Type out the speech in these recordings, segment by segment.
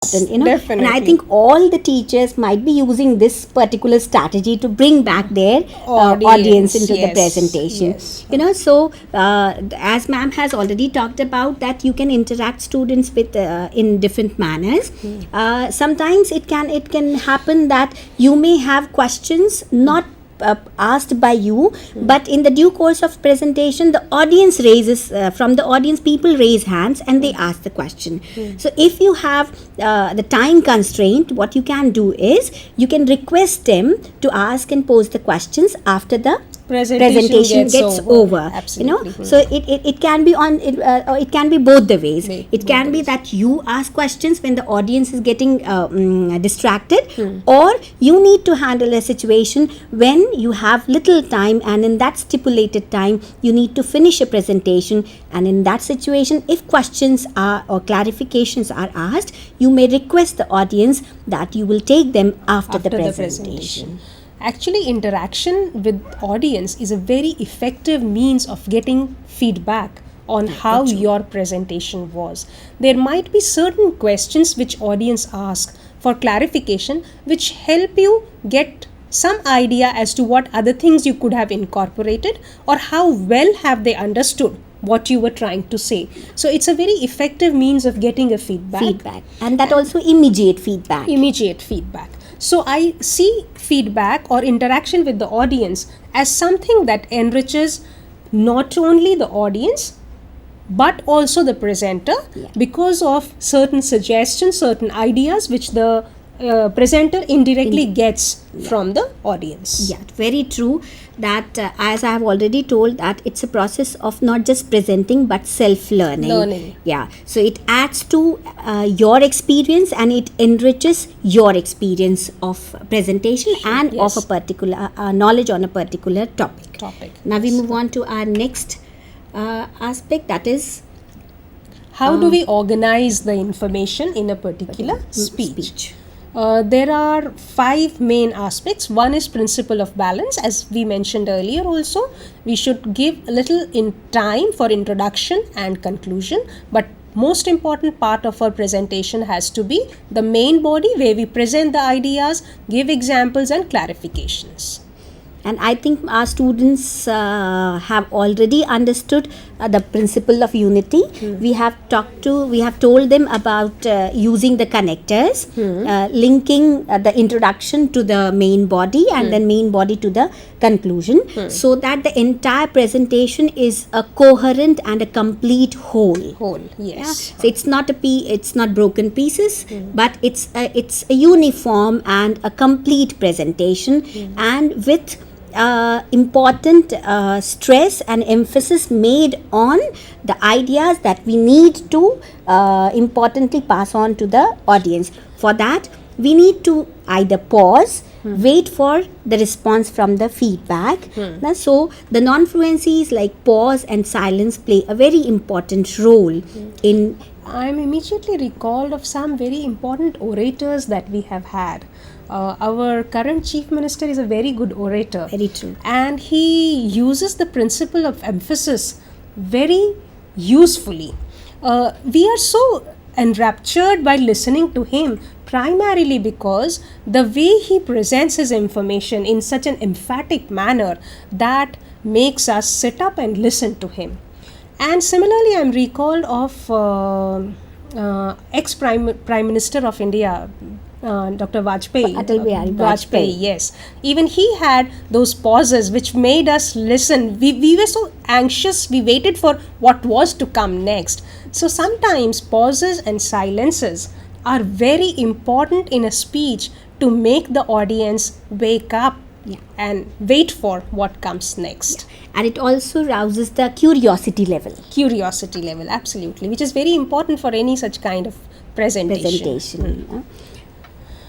And I Definitely. think all the teachers might be using this particular strategy to bring back their audience Audience, into the yes, presentation. yes. So as ma'am has already talked about, that you can interact students with in different manners. Sometimes it can happen that you may have questions not asked by you, but in the due course of presentation the audience raises from the audience people raise hands and they ask the question. So if you have the time constraint, what you can do is you can request them to ask and pose the questions after the Presentation gets over. over. Absolutely. So it can be on it can be both the ways. It Both can the be ways. that you ask questions when the audience is getting distracted, or you need to handle a situation when you have little time, and in that stipulated time you need to finish a presentation, and in that situation if questions are or clarifications are asked, you may request the audience that you will take them after the presentation. Actually, interaction with audience is a very effective means of getting feedback on how your presentation was. There might be certain questions which audience ask for clarification, which help you get some idea as to what other things you could have incorporated, or how well have they understood what you were trying to say. So it's a very effective means of getting a Feedback, and that also immediate feedback. immediate feedback. So I see feedback or interaction with the audience as something that enriches not only the audience but also the presenter, because of certain suggestions, certain ideas which the presenter indirectly gets from the audience. Yeah, very true. That as I have already told, that it's a process of not just presenting but self-learning. Learning. Yeah, so it adds to your experience and it enriches your experience of presentation and Yes. of a particular knowledge on a particular topic. Now we Yes. move on to our next aspect, that is How do we organize the information in a particular speech? There are 5 main aspects. One is principle of balance, as we mentioned earlier. Also, we should give a little in time for introduction and conclusion, but most important part of our presentation has to be the main body, where we present the ideas, give examples and clarifications. And I think our students have already understood the principle of unity. We have told them about using the connectors, linking the introduction to the main body and then main body to the conclusion, so that the entire presentation is a coherent and a complete whole. Whole, Yeah. yes. So it's not broken pieces, but it's a uniform and a complete presentation, and with important stress and emphasis made on the ideas that we need to importantly pass on to the audience. For that, we need to either pause, wait for the response from the feedback. So the non-fluencies like pause and silence play a very important role in. I'm immediately recalled of some very important orators that we have had. Our current chief minister is a very good orator. Very true. And he uses the principle of emphasis very usefully. We are so enraptured by listening to him, primarily because the way he presents his information in such an emphatic manner that makes us sit up and listen to him. And similarly, I'm recalled of ex-Prime Minister of India, Dr. Vajpayee. Atal Bihari Vajpayee. Yes. Even he had those pauses which made us listen. We were so anxious, we waited for what was to come next. So sometimes pauses and silences are very important in a speech to make the audience wake up and wait for what comes next. And it also rouses the curiosity level. Curiosity level, absolutely, which is very important for any such kind of presentation.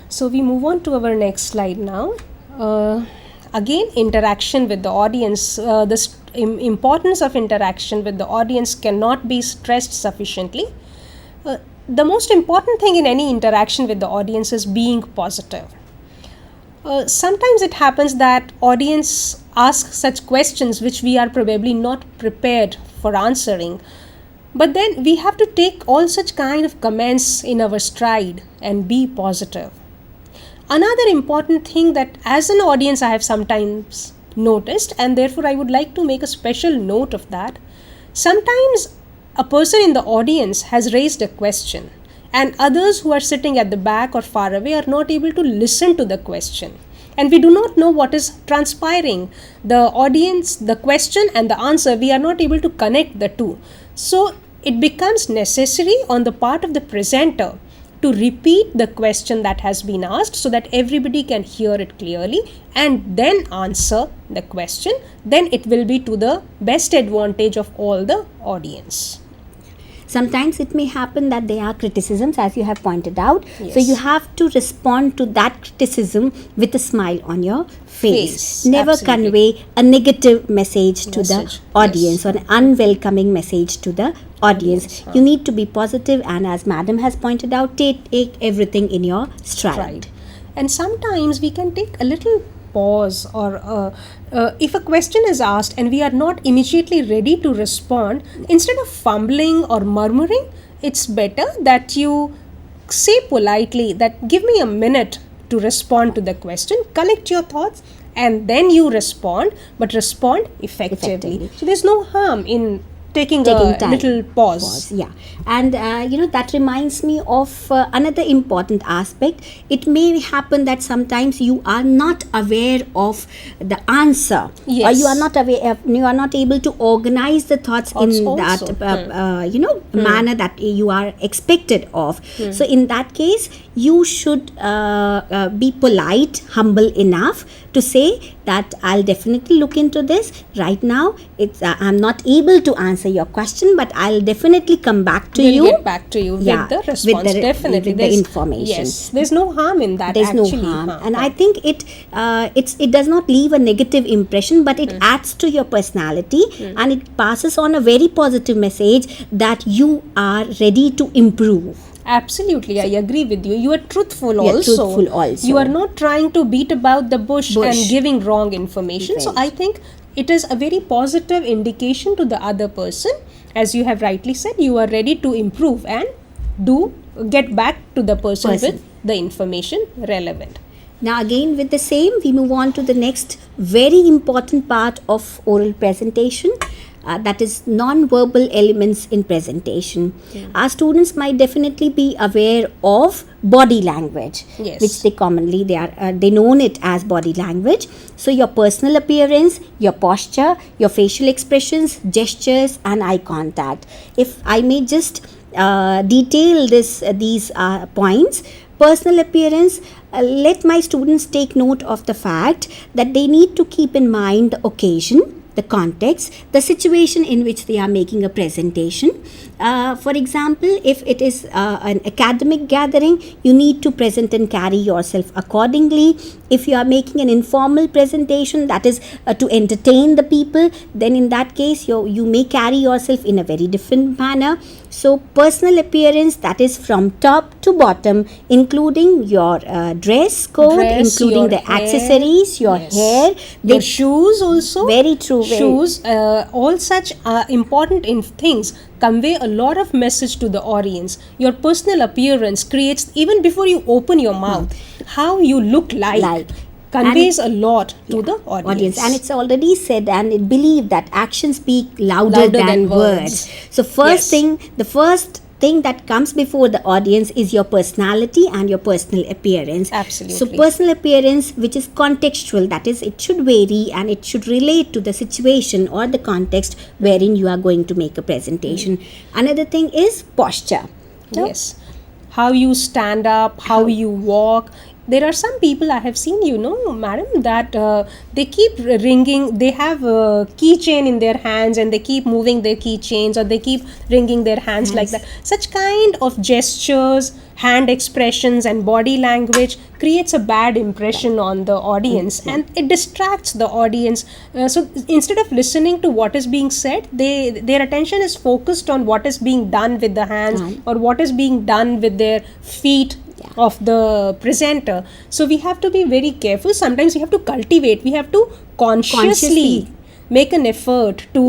So we move on to our next slide now. Again, interaction with the audience. The importance of interaction with the audience cannot be stressed sufficiently. The most important thing in any interaction with the audience is being positive. Sometimes it happens that audience asks such questions which we are probably not prepared for answering. But then we have to take all such kind of comments in our stride and be positive. Another important thing that as an audience I have sometimes noticed, and therefore I would like to make a special note of that, sometimes a person in the audience has raised a question and others who are sitting at the back or far away are not able to listen to the question. And we do not know what is transpiring. The audience, the question and the answer, we are not able to connect the two. So it becomes necessary on the part of the presenter to repeat the question that has been asked so that everybody can hear it clearly and then answer the question. Then it will be to the best advantage of all the audience. Sometimes it may happen that there are criticisms, as you have pointed out. Yes. So you have to respond to that criticism with a smile on your face. Never Absolutely. convey a negative message to the Message, audience, yes. or an unwelcoming message to the audience. You need to be positive, and as Madam has pointed out, take everything in your stride. Right. And sometimes we can take a little pause, or if a question is asked and we are not immediately ready to respond, instead of fumbling or murmuring, it's better that you say politely that give me a minute to respond to the question, collect your thoughts, and then you respond, but respond effectively. So there's no harm in taking a time. little pause. Yeah, and that reminds me of another important aspect. It may happen that sometimes you are not aware of the answer, or Yes. you are not aware of, you are not able to organize the thoughts in Also. that manner that you are expected of. So in that case, you should be polite, humble enough to say that I'll definitely look into this. Right now, I'm not able to answer your question, but I'll definitely come back to We'll you. get back to you with the response. Definitely, with the There's- information. Yes, there's no harm in that. There's actually. no harm, and I think it does not leave a negative impression, but it adds to your personality, and it passes on a very positive message that you are ready to improve. Absolutely, I agree with you. You are truthful You are also. truthful also. You are not trying to beat about the bush and giving wrong information. So I think it is a very positive indication to the other person. As you have rightly said, you are ready to improve and get back to the person with the information relevant. Now again with the same, we move on to the next very important part of oral presentation. That is non-verbal elements in presentation. Our students might definitely be aware of body language, Yes. which they known it as body language. So your personal appearance, your posture, your facial expressions, gestures, and eye contact. If I may just detail these points. Personal appearance, let my students take note of the fact that they need to keep in mind the occasion, the context, the situation in which they are making a presentation. For example, if it is an academic gathering, you need to present and carry yourself accordingly. If you are making an informal presentation, that is to entertain the people, then in that case you may carry yourself in a very different manner. So personal appearance, that is from top to bottom, including your dress code, including your the hair, accessories, your yes. hair, Your shoes also. Very true. Shoes, all such important things convey a lot of message to the audience. Your personal appearance creates, even before you open your mouth, how you look like conveys a lot to the audience. And it's already said and it believed that actions speak louder than words. So the first thing that comes before the audience is your personality and your personal appearance. Absolutely. So personal appearance, which is contextual, that is, it should vary and it should relate to the situation or the context wherein you are going to make a presentation. Another thing is posture. Yes. How you stand up, how you walk. There are some people I have seen, madam, that they keep ringing, they have a keychain in their hands and they keep moving their keychains, or they keep ringing their hands like that. Such kind of gestures, hand expressions and body language creates a bad impression on the audience and it distracts the audience. So instead of listening to what is being said, their attention is focused on what is being done with the hands or what is being done with their feet of the presenter. So we have to be very careful. Sometimes we have to cultivate, we have to consciously make an effort to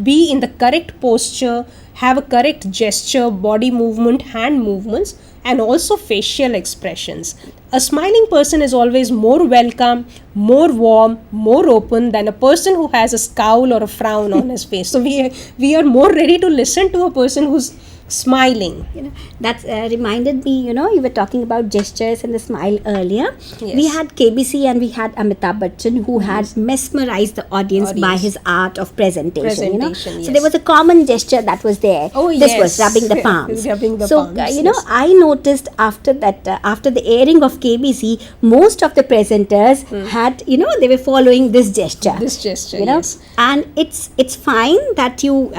be in the correct posture, have a correct gesture, body movement, hand movements, and also facial expressions. A smiling person is always more welcome, more warm, more open than a person who has a scowl or a frown on his face. So we are more ready to listen to a person who's smiling. That's reminded me, you were talking about gestures and the smile earlier. Yes. We had KBC and we had Amitabh Bachchan, who had mesmerized the audience by his art of presentation. So yes. there was a common gesture that was there. Oh, this yes. was rubbing the palms. Rubbing the so palms, yes. I noticed after that, after the airing of KBC, most of the presenters had, they were following this gesture. This gesture, yes. And it's fine that you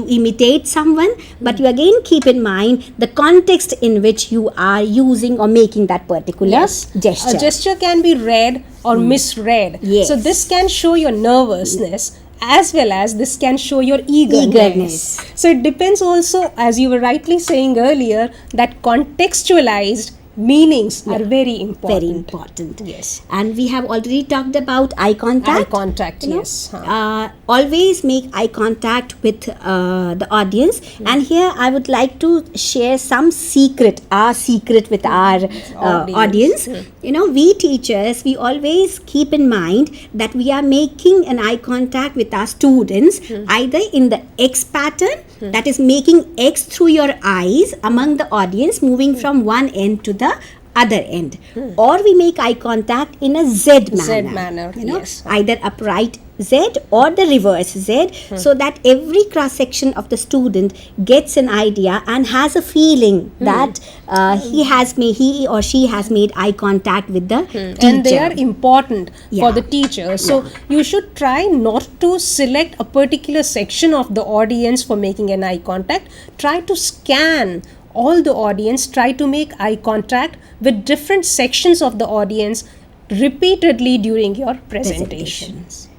imitate someone, but you again keep in mind the context in which you are using or making that particular gesture. A gesture can be read or misread. Yes. So this can show your nervousness as well as this can show your eagerness. So it depends also, as you were rightly saying earlier, that contextualized meanings are very important. Very important. Yes. And we have already talked about eye contact. Eye contact, yes. Always make eye contact with the audience. And here I would like to share our secret with our audience. We teachers, we always keep in mind that we are making an eye contact with our students either in the X pattern, that is making X through your eyes among the audience, moving from one end to the other end, or we make eye contact in a Z manner, yes. either upright Z or the reverse Z, so that every cross section of the student gets an idea and has a feeling that he or she has made eye contact with the teacher. And they are important for the teacher. So you should try not to select a particular section of the audience for making an eye contact. Try to scan all the audience, try to make eye contact with different sections of the audience repeatedly during your presentations.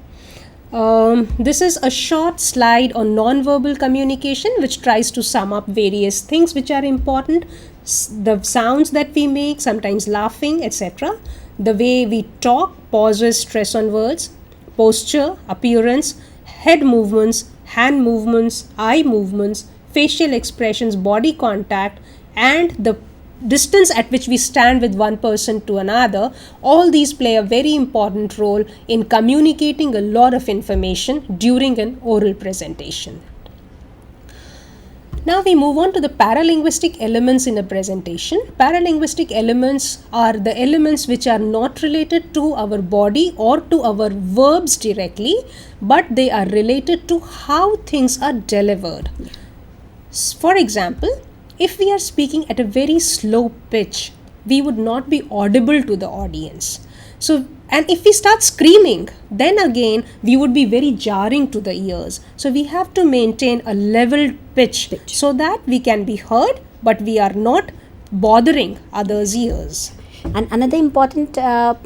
This is a short slide on non-verbal communication which tries to sum up various things which are important. The sounds that we make, sometimes laughing, etc. The way we talk, pauses, stress on words, posture, appearance, head movements, hand movements, eye movements, facial expressions, body contact, and the distance at which we stand with one person to another. All these play a very important role in communicating a lot of information during an oral presentation. Now we move on to the paralinguistic elements in a presentation. Paralinguistic elements are the elements which are not related to our body or to our verbs directly, but they are related to how things are delivered. For example, if we are speaking at a very slow pitch, we would not be audible to the audience. So, and if we start screaming, then again we would be very jarring to the ears. So we have to maintain a level pitch so that we can be heard, but we are not bothering others' ears. And another important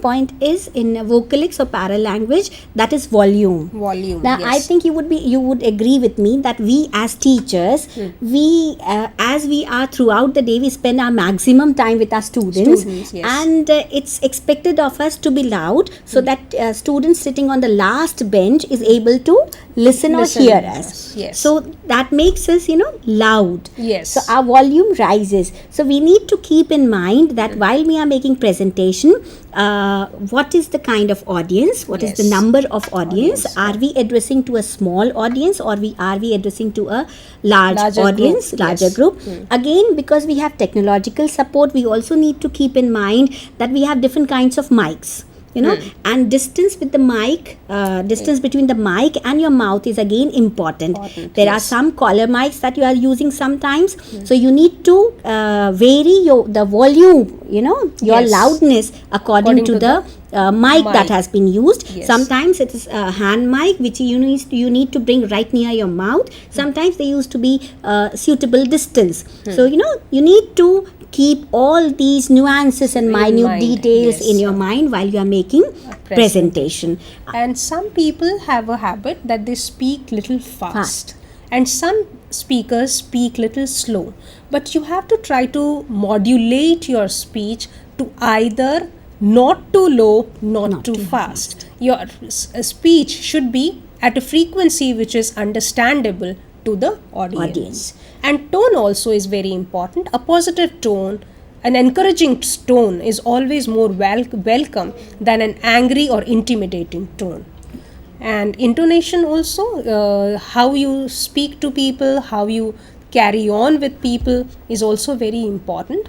point is in vocalics or paralanguage, that is volume. Now, I think you would agree with me that we as teachers, as we are throughout the day, we spend our maximum time with our students and it's expected of us to be loud so that students sitting on the last bench is able to listen or hear us. Yes. So that makes us, loud. Yes. So our volume rises. So we need to keep in mind that while we are making presentation, what is the kind of audience, what is the number of audience, are we addressing to a small audience or are we addressing to a larger audience, group. Again, because we have technological support, we also need to keep in mind that we have different kinds of mics. And distance with the mic, distance between the mic and your mouth is again important. There are some collar mics that you are using sometimes, so you need to vary the volume, your loudness according to the mic that has been used. Sometimes it is a hand mic which you need to bring right near your mouth. Sometimes they used to be suitable distance. So you need to keep all these nuances and minute details in your mind while you are making presentation. And some people have a habit that they speak little fast. And some speakers speak little slow. But you have to try to modulate your speech to either not too low, not too fast. Your speech should be at a frequency which is understandable to the audience. And tone also is very important. A positive tone, an encouraging tone is always more welcome than an angry or intimidating tone. And intonation also, how you speak to people, how you carry on with people is also very important.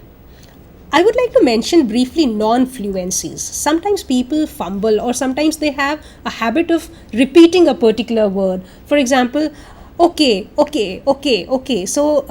I would like to mention briefly non-fluencies. Sometimes people fumble, or sometimes they have a habit of repeating a particular word. For example, okay, okay, okay, okay. So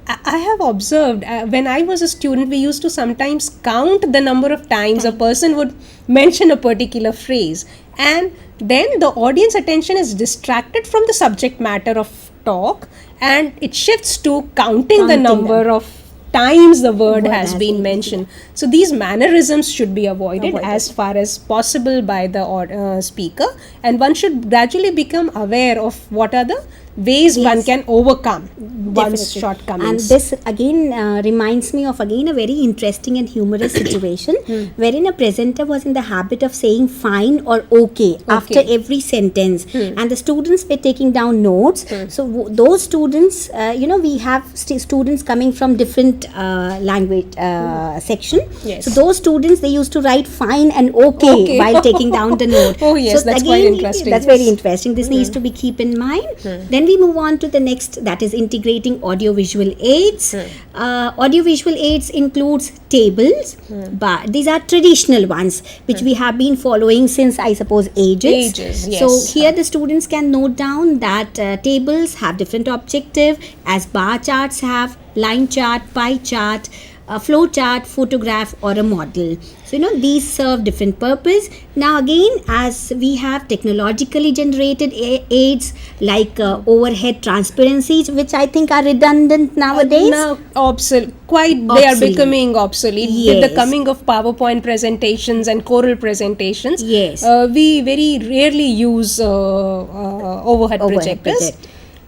I have observed when I was a student, we used to sometimes count the number of times a person would mention a particular phrase, and then the audience attention is distracted from the subject matter of talk, and it shifts to counting the number of times the word has been mentioned. So these mannerisms should be avoided as far as possible by the speaker, and one should gradually become aware of what are the ways one can overcome one's shortcomings. And this again reminds me of again a very interesting and humorous situation wherein a presenter was in the habit of saying fine or okay after every sentence, and the students were taking down notes. So those students, we have students coming from different language section. Yes. So those students, they used to write fine and okay while taking down the note. Oh yes, so that's again, quite interesting. That's very interesting. This needs to be keep in mind. Then we move on to the next, that is integrating audio-visual aids. Audio-visual aids includes tables, but these are traditional ones which we have been following since, I suppose, ages. Yes. So here the students can note down that tables have different objective, as bar charts have line chart, pie chart, a flow chart, photograph, or a model. So these serve different purpose. Now again, as we have technologically generated aids like overhead transparencies, which I think are redundant nowadays. Now obsolete. They are becoming obsolete with the coming of PowerPoint presentations and Corel presentations. Yes. We very rarely use overhead projectors.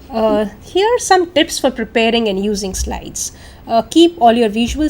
Here are some tips for preparing and using slides. Keep all your visuals